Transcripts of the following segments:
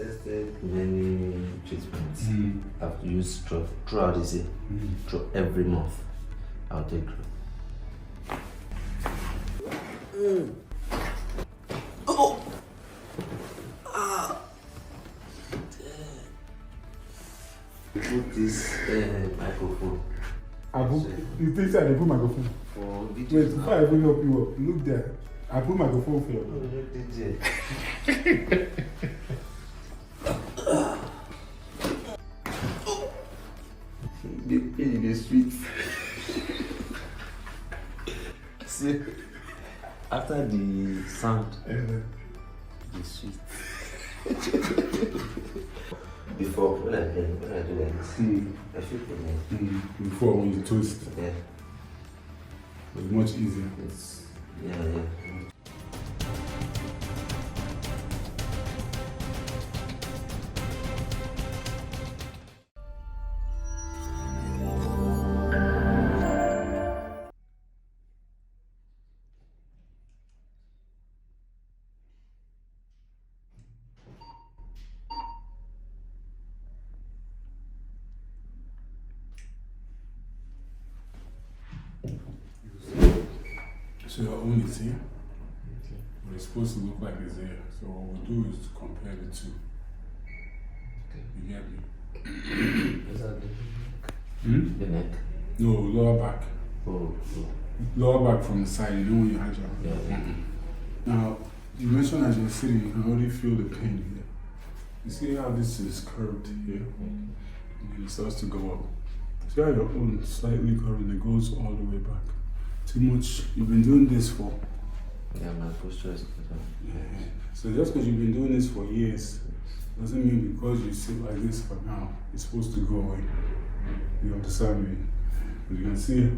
tested many treatments. I've used throughout this year. Through every month, I'll take it. Oh! Ah! Put this microphone. You think I put microphone? For Wait, before I even help you up, look there. I put microphone for you. The pain in the street. See, after the sound, the sweet. Before, when I do like this, I feel pain. Before when you twist, Yeah. it's much easier. Yeah. So your own is here, but it's supposed to look like it's here. So what we'll do is to compare the two. You get me? Is that The neck? No, lower back. Oh. Lower back from the side, you know when you had your... Now, you mentioned as you're sitting, you can already feel the pain here. You see how this is curved here? And then it starts to go up. See how your own is slightly curved and it goes all the way back. Too much. You've been doing this for... Yeah, my posture is better. Yeah. So just because you've been doing this for years, doesn't mean because you sit like this for now, it's supposed to go away. You understand me? But you can see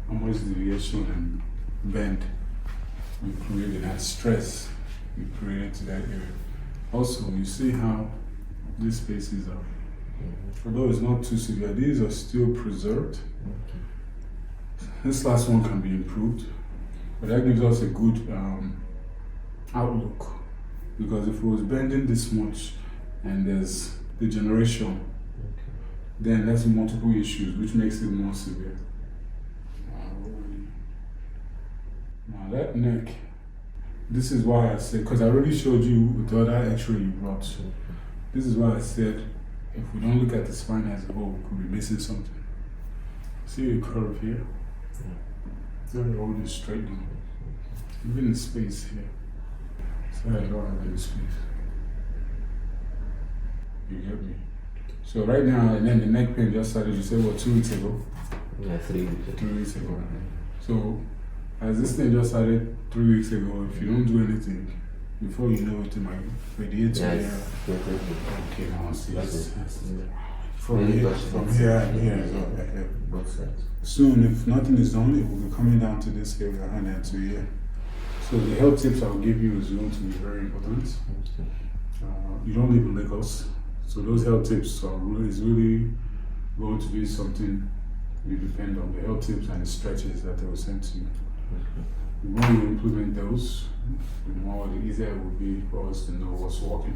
how much deviation and bend you created, that stress you created to that area. Also, you see how these spaces are. Although it's not too severe, these are still preserved. This last one can be improved, but that gives us a good outlook. Because if it was bending this much and there's degeneration, then that's multiple issues, which makes it more severe. Now that neck, this is why I said, because I already showed you with the other x-ray you brought. This is why I said, if we don't look at the spine as a whole, we could be missing something. See the curve here? Very old is straight now. Even the space here. So I don't have any space. You get me? So right now, and then the neck pain just started, you said what, 2 weeks ago? Yeah, 3 weeks ago. 3 weeks ago. So as this thing just started 3 weeks ago, if you don't do anything, before you know it, it might radiate to here. Okay, now see. From here and here. Both sides. Soon, if nothing is done, it will be coming down to this area and then to here. So the health tips I'll give you is going to be very important. You don't live in Lagos, so those health tips are really going to be something you depend on. The health tips and the stretches that they will send to you. The more you implement those, the easier it will be for us to know what's working.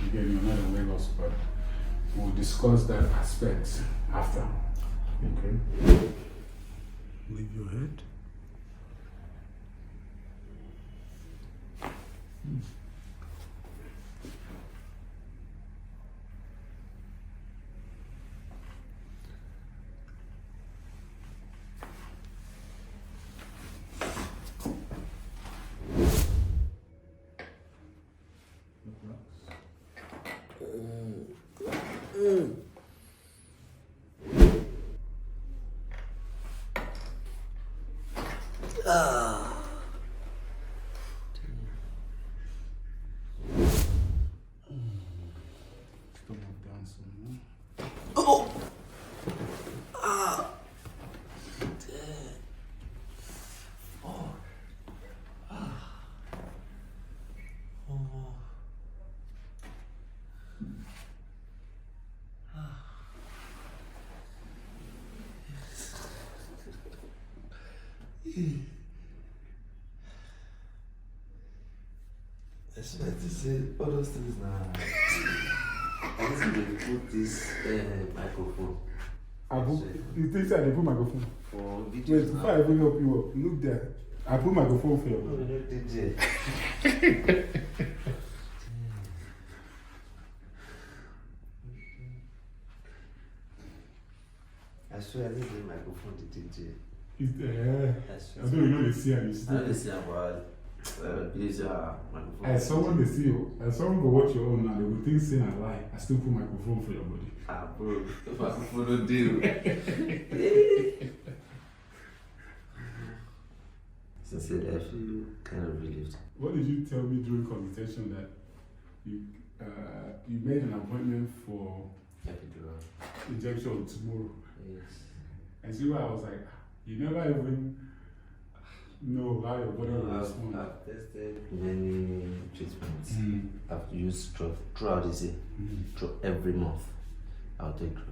Again, you're not in Lagos, but we'll discuss that aspect after. Okay? Leave your head. I swear to say, all those things now. think they put this microphone. You think I put microphone? For videos. Wait, before I even help you up, look there. I put microphone for you. No, no, DJ. I swear I need the microphone to DJ. I I don't know the see and you I see. don't listen about please microphone. As someone they see you, as someone go watch your own now, they will think saying I lie. I still put microphone for your body. Ah bro, microphone no deal. Sincerely, I feel kind of relieved. What did you tell me during consultation that you made an appointment for Epidural. injection tomorrow? Yes. And see why I was like, you never even know how your body will respond. I've tested many treatments. I've used drug throughout this year. Every month, I'll take drug.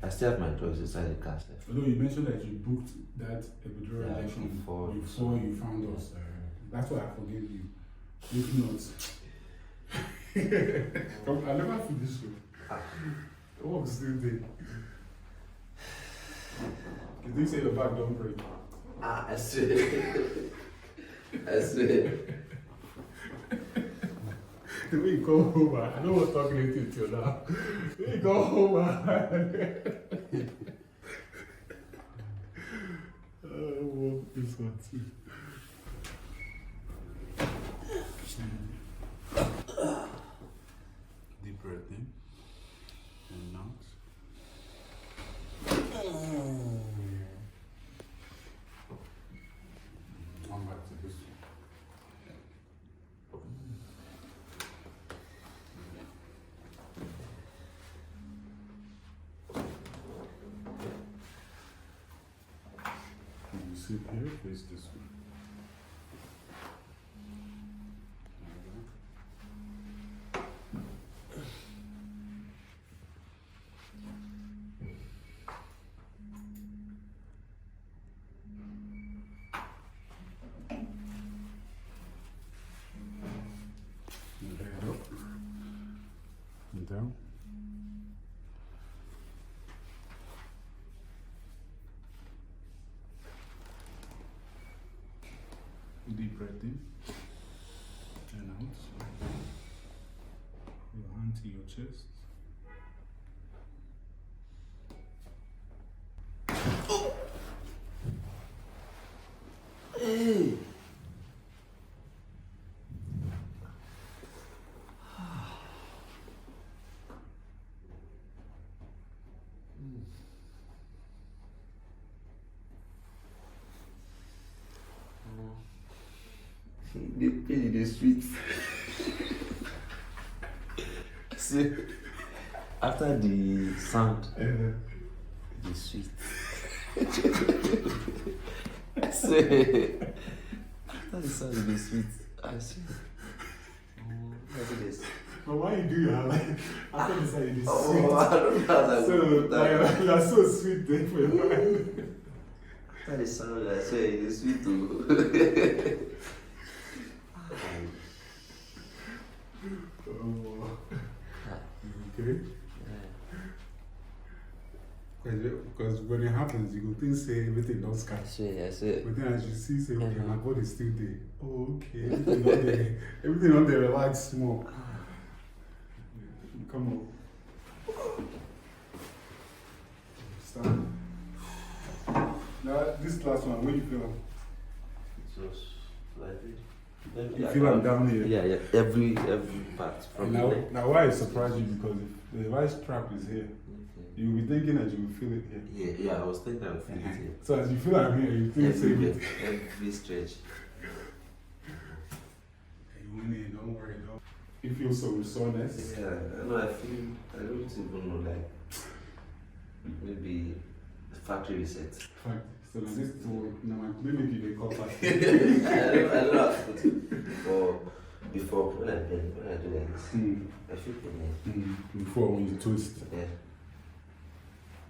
I still have my drugs inside the cassette. Although you mentioned that you booked that epidural injection before you found us. That's why I forgave you. If not, I never feel this way. The work is still there. You think say your back don't break? I swear. I swear. The way you go home, I don't want to talk anything to you now. The way you go home, I want this one too. Deep breath in and out. Come back to this one. When you sit here, face this way. And head up and down. Deep breath in and out. Your hand to your chest. Hey. The pain in the street. See, after the sound, the sweet. I say, after the sound of the sweet, I say, look at this. But why you do your hand after the side it is Oh, sweet? I don't know how that So would like, you are so sweet there for your mind. after the sound, I say, it is sweet too. Oh, okay. Because when it happens, you go think say everything don't I scatter. swear, I swear. But then as you see, say, okay, Yeah. my body is still there. Oh, okay. Everything on there relax small. Come on. Stand. Now, this last one, what you feel? Just like it. You feel I'm down here? Yeah, every part from Now, the neck. now, why it surprised you? Because if the right strap is here, Okay. you'll be thinking that you will feel it here. Yeah, I was thinking I would feel it here. So as you feel I'm here, you think same Everywhere, it. every stretch. Hey, you win it, don't worry, don't. You feel some soreness? Yeah, I know. I don't even know, like maybe the factory reset. Fact. So now this to now my clinic you they call back. I don't know how to put it. Before when I do like this, I feel pain. Before when you twist, Yeah,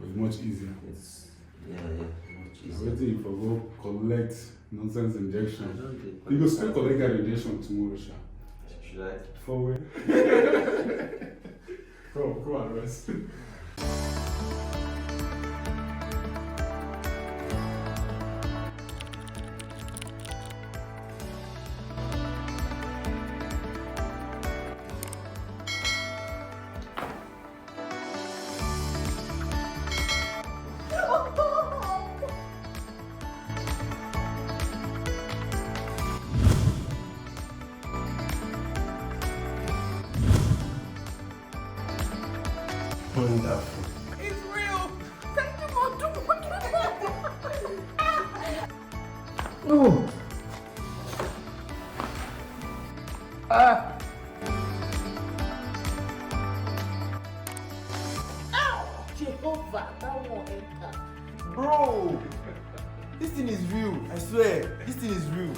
it's much easier. it's much I easier. wait if I go collect nonsense I injection. don't You go still collect that injection tomorrow, Sha. Should I? Forward. us. Wonderful. It's real. Thank you for doing Oh. Ah. Jehovah, that won't enter. Bro, this thing is real. I swear, this thing is real.